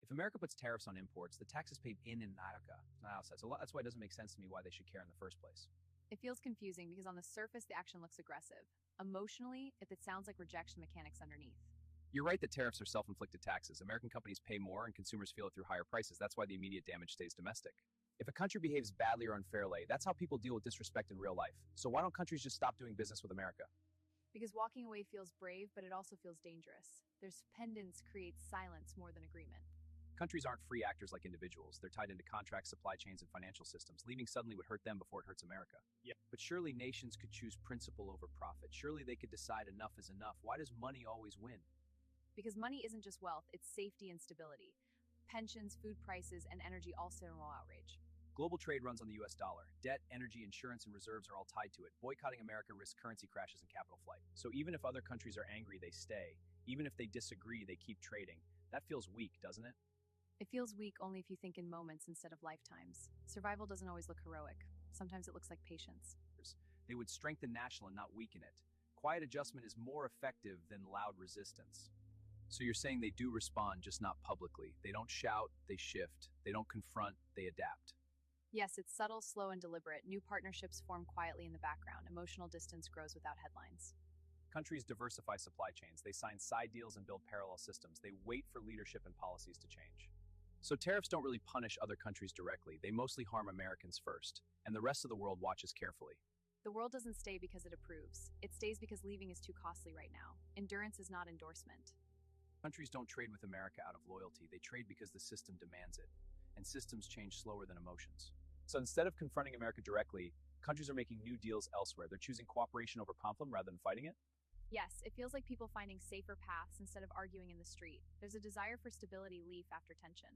If America puts tariffs on imports, the tax is paid in America, not outside. So that's why it doesn't make sense to me why they should care in the first place. It feels confusing because on the surface, the action looks aggressive. Emotionally, it sounds like rejection mechanics underneath. You're right that tariffs are self-inflicted taxes. American companies pay more and consumers feel it through higher prices. That's why the immediate damage stays domestic. If a country behaves badly or unfairly, that's how people deal with disrespect in real life. So why don't countries just stop doing business with America? Because walking away feels brave, but it also feels dangerous. Their dependence creates silence more than agreement. Countries aren't free actors like individuals. They're tied into contracts, supply chains, and financial systems. Leaving suddenly would hurt them before it hurts America. Yeah. But surely nations could choose principle over profit. Surely they could decide enough is enough. Why does money always win? Because money isn't just wealth, it's safety and stability. Pensions, food prices, and energy all signal outrage. Global trade runs on the US dollar. Debt, energy, insurance, and reserves are all tied to it. Boycotting America risks currency crashes and capital flight. So even if other countries are angry, they stay. Even if they disagree, they keep trading. That feels weak, doesn't it? It feels weak only if you think in moments instead of lifetimes. Survival doesn't always look heroic. Sometimes it looks like patience. They would strengthen national and not weaken it. Quiet adjustment is more effective than loud resistance. So you're saying they do respond, just not publicly. They don't shout, they shift. They don't confront, they adapt. Yes, it's subtle, slow, and deliberate. New partnerships form quietly in the background. Emotional distance grows without headlines. Countries diversify supply chains. They sign side deals and build parallel systems. They wait for leadership and policies to change. So tariffs don't really punish other countries directly. They mostly harm Americans first, and the rest of the world watches carefully. The world doesn't stay because it approves. It stays because leaving is too costly right now. Endurance is not endorsement. Countries don't trade with America out of loyalty. They trade because the system demands it. And systems change slower than emotions. So instead of confronting America directly, countries are making new deals elsewhere. They're choosing cooperation over conflict rather than fighting it. Yes, it feels like people finding safer paths instead of arguing in the street. There's a desire for stability leaf after tension.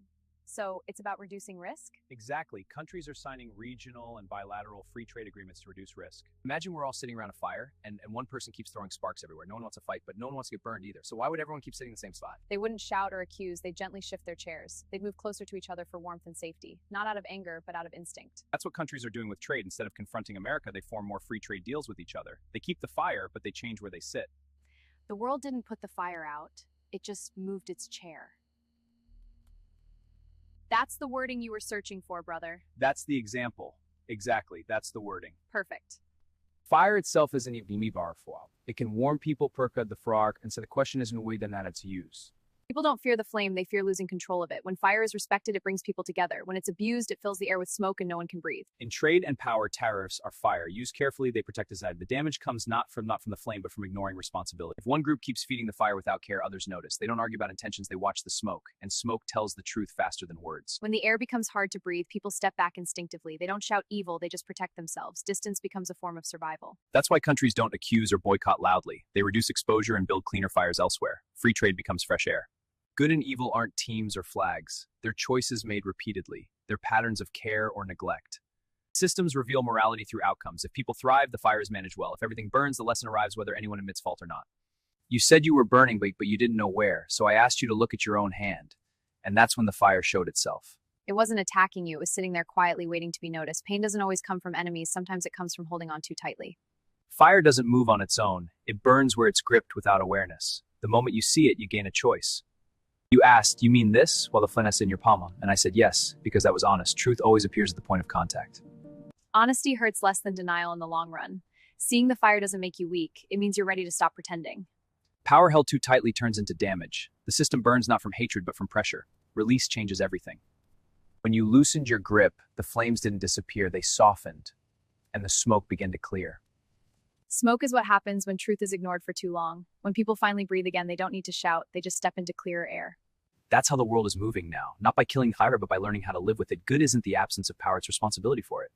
So it's about reducing risk? Exactly. Countries are signing regional and bilateral free trade agreements to reduce risk. Imagine we're all sitting around a fire and one person keeps throwing sparks everywhere. No one wants to fight, but no one wants to get burned either. So why would everyone keep sitting in the same spot? They wouldn't shout or accuse, they'd gently shift their chairs. They'd move closer to each other for warmth and safety, not out of anger, but out of instinct. That's what countries are doing with trade. Instead of confronting America, they form more free trade deals with each other. They keep the fire, but they change where they sit. The world didn't put the fire out, it just moved its chair. That's the wording you were searching for, brother. That's the example. Exactly, that's the wording. Perfect. Fire itself isn't even powerful. It can warm people, perka the frog, and so the question isn't whether or not it's used. People don't fear the flame, they fear losing control of it. When fire is respected, it brings people together. When it's abused, it fills the air with smoke and no one can breathe. In trade and power, tariffs are fire. Used carefully, they protect the side. The damage comes not from the flame, but from ignoring responsibility. If one group keeps feeding the fire without care, others notice. They don't argue about intentions, they watch the smoke. And smoke tells the truth faster than words. When the air becomes hard to breathe, people step back instinctively. They don't shout evil, they just protect themselves. Distance becomes a form of survival. That's why countries don't accuse or boycott loudly. They reduce exposure and build cleaner fires elsewhere. Free trade becomes fresh air. Good and evil aren't teams or flags. They're choices made repeatedly. They're patterns of care or neglect. Systems reveal morality through outcomes. If people thrive, the fire is managed well. If everything burns, the lesson arrives whether anyone admits fault or not. You said you were burning, but you didn't know where, so I asked you to look at your own hand. And that's when the fire showed itself. It wasn't attacking you, it was sitting there quietly waiting to be noticed. Pain doesn't always come from enemies, sometimes it comes from holding on too tightly. Fire doesn't move on its own. It burns where it's gripped without awareness. The moment you see it, you gain a choice. You asked, "You mean this?" while the flint is in your palm. And I said yes, because that was honest. Truth always appears at the point of contact. Honesty hurts less than denial in the long run. Seeing the fire doesn't make you weak. It means you're ready to stop pretending. Power held too tightly turns into damage. The system burns not from hatred, but from pressure. Release changes everything. When you loosened your grip, the flames didn't disappear, they softened, and the smoke began to clear. Smoke is what happens when truth is ignored for too long. When people finally breathe again, they don't need to shout, they just step into clearer air. That's how the world is moving now, not by killing fire, but by learning how to live with it. Good isn't the absence of power, it's responsibility for it.